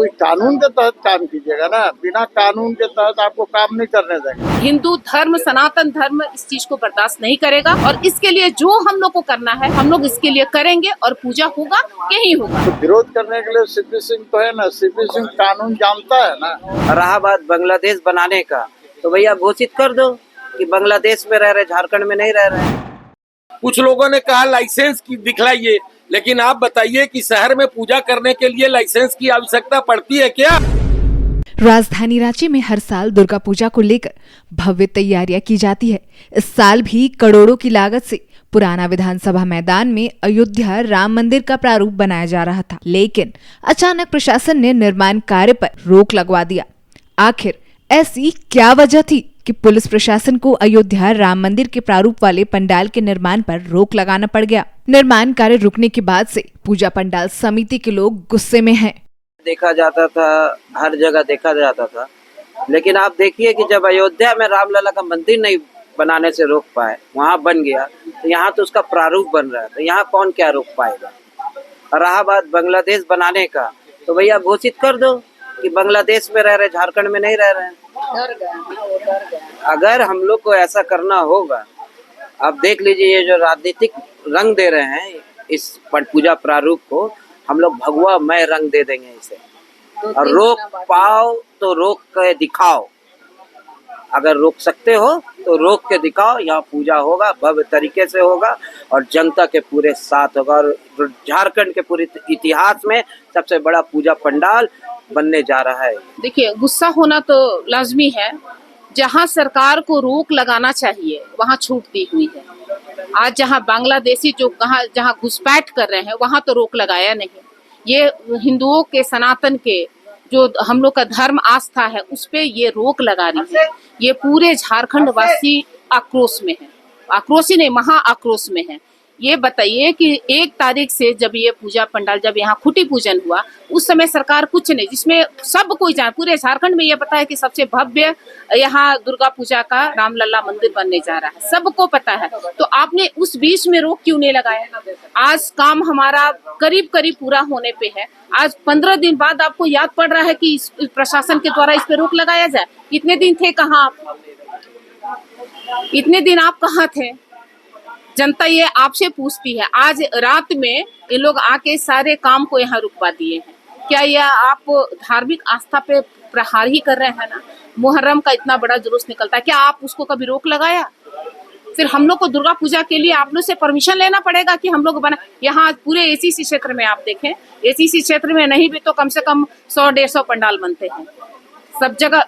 कोई कानून के तहत काम कीजिएगा ना, बिना कानून के तहत आपको काम नहीं करने देंगे। हिंदू धर्म, सनातन धर्म इस चीज को बर्दाश्त नहीं करेगा और इसके लिए जो हम लोग को करना है हम लोग इसके लिए करेंगे और पूजा होगा यही होगा। तो विरोध करने के लिए सीपी सिंह तो है ना, सीपी सिंह कानून जानता है ना। रहा बात बांग्लादेश बनाने का, तो भैया घोषित कर दो कि बांग्लादेश में रह रहे, झारखंड में नहीं रह रहे। कुछ लोगों ने कहा लाइसेंस की दिखलाइए, लेकिन आप बताइए कि शहर में पूजा करने के लिए लाइसेंस की आवश्यकता पड़ती है क्या? राजधानी रांची में हर साल दुर्गा पूजा को लेकर भव्य तैयारियां की जाती है। इस साल भी करोड़ों की लागत से पुराना विधानसभा मैदान में अयोध्या राम मंदिर का प्रारूप बनाया जा रहा था, लेकिन अचानक प्रशासन ने निर्माण कार्य पर रोक लगवा दिया। आखिर ऐसी क्या वजह थी कि पुलिस प्रशासन को अयोध्या राम मंदिर के प्रारूप वाले पंडाल के निर्माण पर रोक लगाना पड़ गया? निर्माण कार्य रुकने के बाद से पूजा पंडाल समिति के लोग गुस्से में हैं। देखा जाता था, हर जगह देखा जाता था, लेकिन आप देखिए कि जब अयोध्या में रामलला का मंदिर नहीं बनाने से रोक पाए, वहाँ बन गया, तो यहाँ तो उसका प्रारूप बन रहा है, तो यहाँ कौन क्या रोक पाएगा। रहा बात बांग्लादेश बनाने का, तो भैया घोषित कर दो कि बांग्लादेश में रह रहे, झारखंड में नहीं रह रहे। अगर हम लोग को ऐसा करना होगा, आप देख लीजिए ये जो राजनीतिक रंग दे रहे हैं इस पूजा प्रारूप को, हम लोग भगवामय रंग दे देंगे इसे। और रोक पाओ तो रोक के दिखाओ, अगर रोक सकते हो तो रोक के दिखाओ। यहाँ पूजा होगा, भव्य तरीके से होगा और जनता के पूरे साथ होगा और झारखंड के पूरे इतिहास में सबसे बड़ा पूजा पंडाल बनने जा रहा है। देखिए, गुस्सा होना तो लाजमी है। जहाँ सरकार को रोक लगाना चाहिए वहाँ छूट दी हुई है। आज जहाँ बांग्लादेशी जो जहाँ घुसपैठ कर रहे हैं वहाँ तो रोक लगाया नहीं। ये हिंदुओं के, सनातन के जो हम लोग का धर्म आस्था है उस पे ये रोक लगा रही है। ये पूरे झारखंड वासी आक्रोश में है, आक्रोश ही नहीं महा आक्रोश में है। ये बताइए कि 1 तारीख से जब ये पूजा पंडाल, जब यहाँ खुटी पूजन हुआ, उस समय सरकार कुछ नहीं, जिसमें सब कोई जाने, पूरे झारखंड में ये पता है कि सबसे भव्य यहाँ दुर्गा पूजा का रामलला मंदिर बनने जा रहा है, सबको पता है। तो आपने उस बीच में रोक क्यों नहीं लगाया? आज काम हमारा करीब करीब पूरा होने पे है, आज 15 दिन बाद आपको याद पड़ रहा है कि प्रशासन के द्वारा इस पे रोक लगाया जाए। इतने दिन थे कहाँ आप? इतने दिन आप कहाँ थे? जनता ये आपसे पूछती है। आज रात में ये लोग आके सारे काम को यहाँ रुकवा दिए हैं। क्या यह आप धार्मिक आस्था पे प्रहार ही कर रहे हैं ना? मुहर्रम का इतना बड़ा जुलूस निकलता है, क्या आप उसको कभी रोक लगाया? फिर हम लोग को दुर्गा पूजा के लिए आप लोग से परमिशन लेना पड़ेगा कि हम लोग बना। यहाँ पूरे एसीसी क्षेत्र में आप देखें, एसीसी क्षेत्र में नहीं भी तो कम से कम 100-150 पंडाल बनते हैं। सब जगह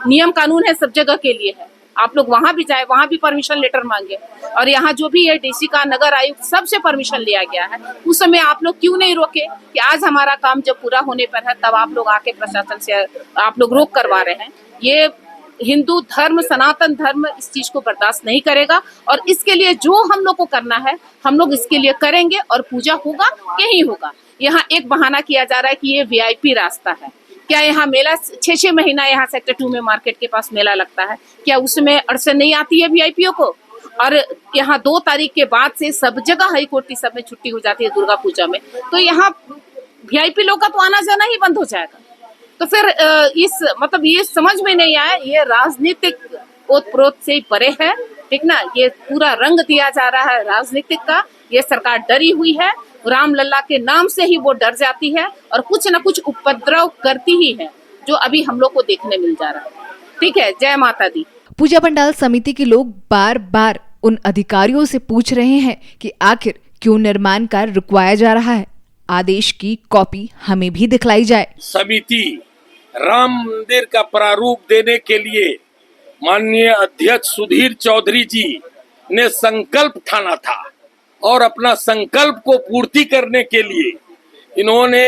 नियम कानून है, सब जगह के लिए है। आप लोग वहां भी जाए, वहां भी परमिशन लेटर मांगे। और यहाँ जो भी है डीसी का, नगर आयुक्त, सबसे परमिशन लिया गया है। उस समय आप लोग क्यों नहीं रोके कि आज हमारा काम जब पूरा होने पर है तब आप लोग आके प्रशासन से आप लोग रोक करवा रहे हैं? ये हिंदू धर्म, सनातन धर्म इस चीज को बर्दाश्त नहीं करेगा और इसके लिए जो हम लोग को करना है हम लोग इसके लिए करेंगे और पूजा होगा यही होगा। यहाँ एक बहाना किया जा रहा है कि ये वीआईपी रास्ता है। क्या यहाँ मेला 6-6 महीना यहाँ सेक्टर 2 में मार्केट के पास मेला लगता है, क्या उसमें अड़चन नहीं आती है वीआईपीओ को? और यहाँ 2 तारीख के बाद से सब जगह हाई कोर्ट की सब में छुट्टी हो जाती है दुर्गा पूजा में, तो यहाँ वीआईपी लोग का तो आना जाना ही बंद हो जाएगा। तो फिर इस मतलब ये समझ में नहीं आया, ये राजनीतिक ओतप्रोत से परे है, ठीक ना? ये पूरा रंग दिया जा रहा है राजनीतिक का। ये सरकार डरी हुई है, रामलला के नाम से ही वो डर जाती है और कुछ न कुछ उपद्रव करती ही है, जो अभी हम लोग को देखने मिल जा रहा है। ठीक है, जय माता दी। पूजा पंडाल समिति के लोग बार बार उन अधिकारियों से पूछ रहे हैं कि आखिर क्यों निर्माण कार्य रुकवाया जा रहा है। आदेश की कॉपी हमें भी दिखलाई जाए। समिति राम मंदिर का प्रारूप देने के लिए माननीय अध्यक्ष सुधीर चौधरी जी ने संकल्प ठाना था और अपना संकल्प को पूर्ति करने के लिए इन्होंने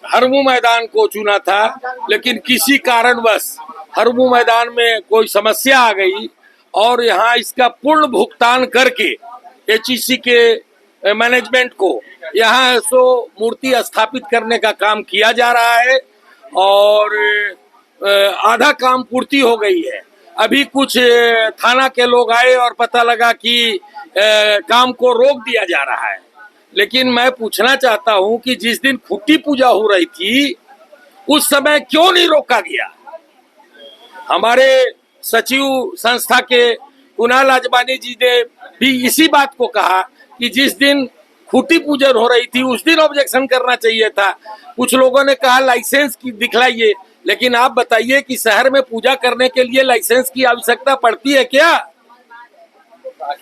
हरमू मैदान को चुना था, लेकिन किसी कारणवश हरमू मैदान में कोई समस्या आ गई और यहाँ इसका पूर्ण भुगतान करके एचईसी के मैनेजमेंट को यहाँ सो मूर्ति स्थापित करने का काम किया जा रहा है और आधा काम पूर्ति हो गई है। अभी कुछ थाना के लोग आए और पता लगा कि काम को रोक दिया जा रहा है, लेकिन मैं पूछना चाहता हूं कि जिस दिन खुट्टी पूजा हो रही थी उस समय क्यों नहीं रोका गया? हमारे सचिव संस्था के कुणाल आजवानी जी ने भी इसी बात को कहा कि जिस दिन खुट्टी पूजन हो रही थी उस दिन ऑब्जेक्शन करना चाहिए था। कुछ लोगों ने कहा लाइसेंस की दिखलाइए, लेकिन आप बताइए कि शहर में पूजा करने के लिए लाइसेंस की आवश्यकता पड़ती है क्या?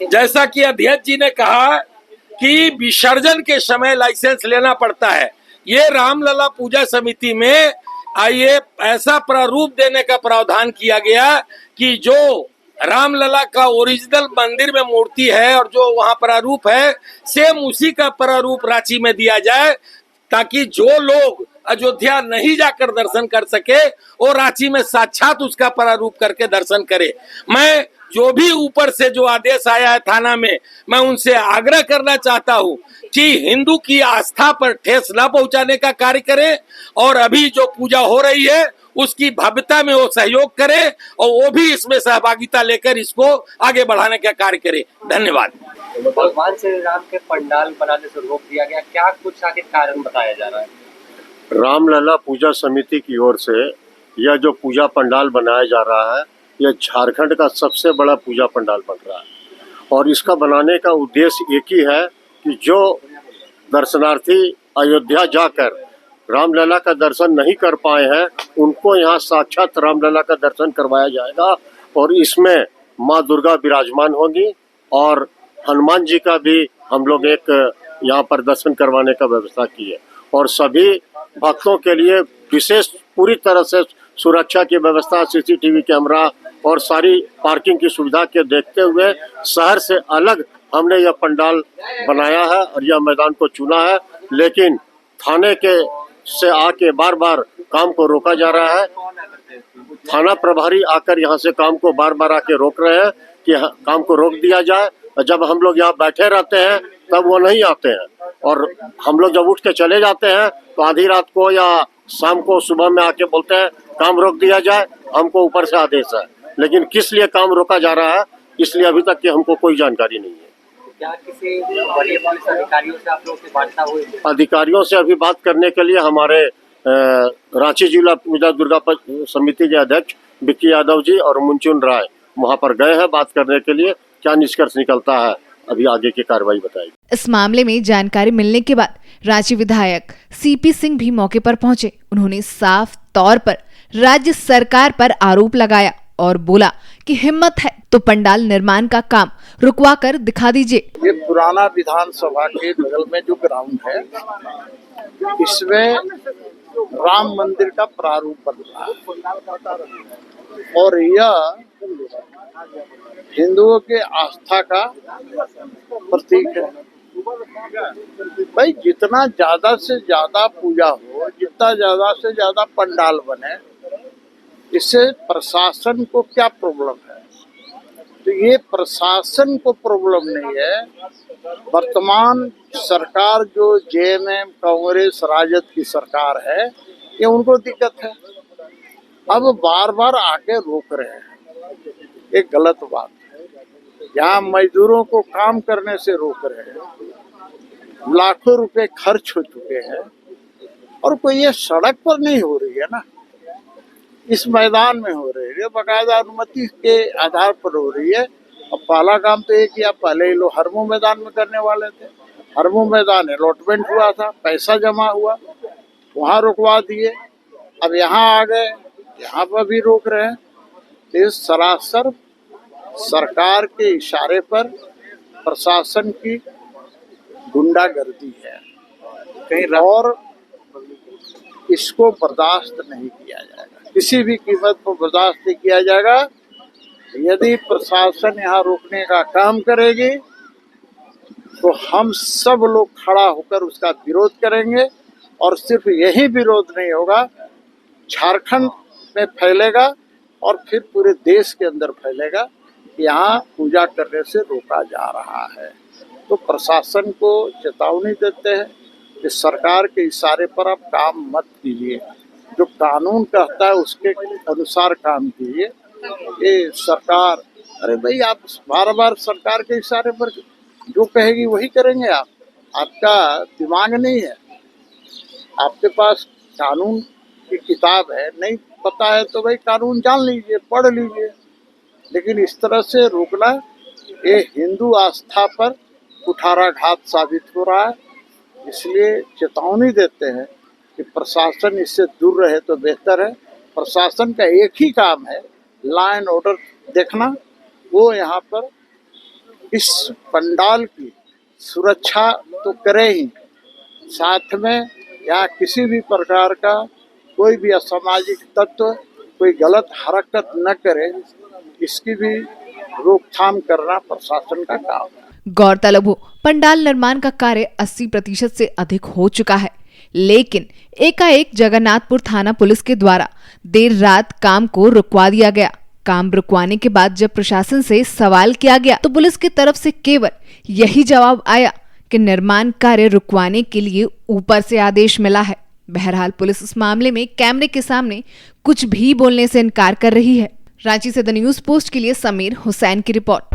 जैसा कि अध्यक्ष जी ने कहा कि विसर्जन के समय लाइसेंस लेना पड़ता है। ये रामलला पूजा समिति में आइए ऐसा प्रारूप देने का प्रावधान किया गया कि जो रामलला का ओरिजिनल मंदिर में मूर्ति है और जो वहां प्रारूप है सेम उसी का प्रारूप रांची में दिया जाए, ताकि जो लोग अयोध्या नहीं जाकर दर्शन कर सके वो रांची में साक्षात उसका प्रारूप करके दर्शन करे। मैं जो भी ऊपर से जो आदेश आया है थाना में, मैं उनसे आग्रह करना चाहता हूं कि हिंदू की आस्था पर ठेस न पहुंचाने का कार्य करें और अभी जो पूजा हो रही है उसकी भव्यता में वो सहयोग करे और वो भी इसमें सहभागिता लेकर इसको आगे बढ़ाने का कार्य करे। धन्यवाद। भगवान श्री राम के पंडाल बनाने से रोक दिया गया, क्या कुछ आखिर कारण बताया जा रहा है? रामलला पूजा समिति की ओर से यह जो पूजा पंडाल बनाया जा रहा है, यह झारखंड का सबसे बड़ा पूजा पंडाल बन रहा है और इसका बनाने का उद्देश्य एक ही है कि जो दर्शनार्थी अयोध्या जाकर रामलला का दर्शन नहीं कर पाए हैं उनको यहाँ साक्षात रामलला का दर्शन करवाया जाएगा और इसमें माँ दुर्गा विराजमान होंगी और हनुमान जी का भी हम लोग एक यहाँ पर दर्शन करवाने का व्यवस्था की है और सभी भक्तों के लिए विशेष पूरी तरह से सुरक्षा की व्यवस्था, सीसीटीवी कैमरा और सारी पार्किंग की सुविधा के देखते हुए शहर से अलग हमने यह पंडाल बनाया है और यह मैदान को चुना है। लेकिन थाने के से आके बार बार काम को रोका जा रहा है। थाना प्रभारी आकर यहाँ से काम को बार बार आके रोक रहे हैं कि काम को रोक दिया जाए और जब हम लोग यहाँ बैठे रहते हैं तब वो नहीं आते हैं और हम लोग जब उठ के चले जाते हैं तो आधी रात को या शाम को सुबह में आके बोलते हैं काम रोक दिया जाए। हमको ऊपर से आदेश है, लेकिन किस लिए काम रोका जा रहा है इसलिए अभी तक की हमको कोई जानकारी नहीं है। क्या किसी बड़े पुलिस अधिकारियों से आप लोग से वार्ता हुई? अधिकारियों से अभी बात करने के लिए हमारे रांची जिला पूजा दुर्गा समिति के अध्यक्ष विक्की यादव जी और मुंचुन राय वहां पर गए हैं बात करने के लिए। क्या निष्कर्ष निकलता है अभी आगे की कार्रवाई बताएगी। इस मामले में जानकारी मिलने के बाद रांची विधायक सीपी सिंह भी मौके पर पहुंचे। उन्होंने साफ तौर पर राज्य सरकार पर आरोप लगाया और बोला कि हिम्मत है तो पंडाल निर्माण का काम रुकवा कर दिखा दीजिए। ये पुराना विधानसभा के बगल में जो ग्राउंड है इसमें राम मंदिर का प्रारूप बन रहा है और यह हिंदुओं के आस्था का प्रतीक है। भाई जितना ज्यादा से ज्यादा पूजा हो, जितना ज्यादा से ज्यादा पंडाल बने, इससे प्रशासन को क्या प्रॉब्लम है? तो ये प्रशासन को प्रॉब्लम नहीं है। वर्तमान सरकार जो जेएमएम कांग्रेस राजद की सरकार है ये उनको दिक्कत है। अब बार बार आके रोक रहे हैं, एक गलत बात है। यहाँ मजदूरों को काम करने से रोक रहे हैं, लाखों रुपए खर्च हो चुके हैं और कोई ये सड़क पर नहीं हो रही है ना, इस मैदान में हो रही है, बाकायदा अनुमति के आधार पर हो रही है। अब पहला काम तो ये किया, पहले ये लोग हरमू मैदान में करने वाले थे। हरमू मैदान अलॉटमेंट हुआ था, पैसा जमा हुआ, वहाँ रुकवा दिए। अब यहाँ आ गए, यहाँ पर भी रोक रहे हैं। तो इस सरासर सरकार के इशारे पर प्रशासन की गुंडागर्दी है और इसको बर्दाश्त नहीं किया जाएगा, किसी भी कीमत पर बर्दाश्त नहीं किया जाएगा। यदि प्रशासन यहाँ रोकने का काम करेगी तो हम सब लोग खड़ा होकर उसका विरोध करेंगे और सिर्फ यही विरोध नहीं होगा, झारखंड में फैलेगा और फिर पूरे देश के अंदर फैलेगा। यहाँ पूजा करने से रोका जा रहा है। तो प्रशासन को चेतावनी देते हैं कि सरकार के इशारे पर आप काम मत कीजिए, जो कानून कहता है उसके अनुसार काम कीजिए। ये सरकार, अरे भाई आप बार बार सरकार के इशारे पर जो कहेगी वही करेंगे आप। आपका दिमाग नहीं है, आपके पास कानून की किताब है, नहीं पता है तो भाई कानून जान लीजिए, पढ़ लीजिए, लेकिन इस तरह से रोकना ये हिंदू आस्था पर कुठाराघात साबित हो रहा है। इसलिए चेतावनी देते हैं कि प्रशासन इससे दूर रहे तो बेहतर है। प्रशासन का एक ही काम है लॉ एंड ऑर्डर देखना, वो यहाँ पर इस पंडाल की सुरक्षा तो करे ही, साथ में यहाँ किसी भी प्रकार का कोई भी असामाजिक तत्व कोई गलत हरकत न करे, इसकी भी रोकथाम करना प्रशासन का काम है। गौरतलब हो, पंडाल निर्माण का कार्य 80% से अधिक हो चुका है, लेकिन एकाएक जगन्नाथपुर थाना पुलिस के द्वारा देर रात काम को रुकवा दिया गया। काम रुकवाने के बाद जब प्रशासन से सवाल किया गया तो पुलिस की तरफ से केवल यही जवाब आया कि निर्माण कार्य रुकवाने के लिए ऊपर से आदेश मिला है। बहरहाल पुलिस इस मामले में कैमरे के सामने कुछ भी बोलने से इनकार कर रही है। रांची से द न्यूज़ पोस्ट के लिए समीर हुसैन की रिपोर्ट।